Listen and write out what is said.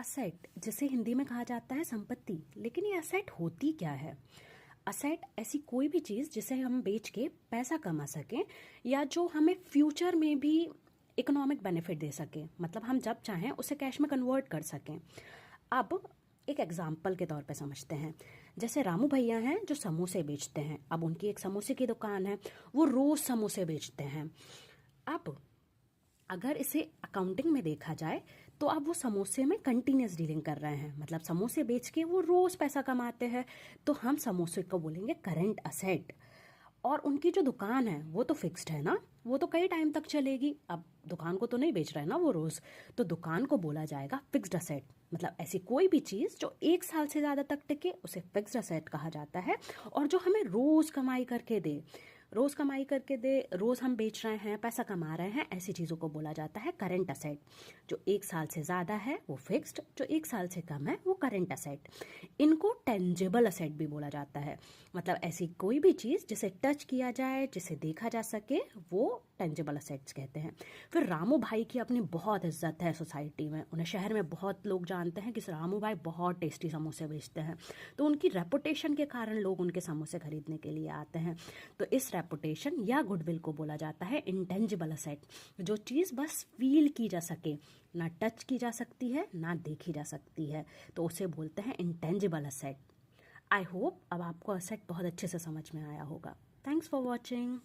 Asset, जिसे हिंदी में कहा जाता है संपत्ति, लेकिन ये असेट होती क्या है? असेट ऐसी कोई भी चीज़ जिसे हम बेच के पैसा कमा सकें या जो हमें फ्यूचर में भी इकोनॉमिक बेनिफिट दे सके, मतलब हम जब चाहें उसे कैश में कन्वर्ट कर सकें। अब एक एग्जाम्पल के तौर पे समझते हैं। जैसे रामू भैया हैं जो समोसे बेचते हैं। अब उनकी एक समोसे की दुकान है, वो रोज़ समोसे बेचते हैं। अब अगर इसे अकाउंटिंग में देखा जाए तो अब वो समोसे में कंटिन्यूस डीलिंग कर रहे हैं, मतलब समोसे बेच के वो रोज पैसा कमाते हैं, तो हम समोसे को बोलेंगे करंट असेट। और उनकी जो दुकान है वो तो फिक्स्ड है ना, वो तो कई टाइम तक चलेगी। अब दुकान को तो नहीं बेच रहे हैं ना वो रोज, तो दुकान को बोला जाएगा फिक्स्ड असेट। मतलब ऐसी कोई भी चीज जो 1 साल से ज्यादा तक टिके उसे फिक्स्ड असेट कहा जाता है। और जो हमें रोज कमाई करके दे, रोज कमाई करके दे, रोज हम बेच रहे हैं, पैसा कमा रहे हैं, ऐसी चीजों को बोला जाता है करंट असेट। जो 1 साल से ज्यादा है वो फिक्स्ड, जो 1 साल से कम है वो करंट असेट। इनको टेंजिबल असेट भी बोला जाता है। मतलब ऐसी कोई भी चीज जिसे टच किया जाए, जिसे देखा जा सके, वो टेंजिबल असेट्स कहते हैं। फिर रामू भाई की अपनी बहुत इज्जत है सोसाइटी में, उन्हें शहर में बहुत लोग जानते हैं कि रामू भाई बहुत टेस्टी समोसे बेचते हैं, तो उनकी रेपुटेशन के कारण लोग उनके समोसे खरीदने के लिए आते हैं। तो इस रेपुटेशन या गुडविल को बोला जाता है इंटेंजिबल असेट। जो चीज़ बस फील की जा सके, ना टच की जा सकती है ना देखी जा सकती है, तो उसे बोलते हैं इंटेंजिबल असेट। आई होप अब आपको असेट बहुत अच्छे से समझ में आया होगा। Thanks for watching.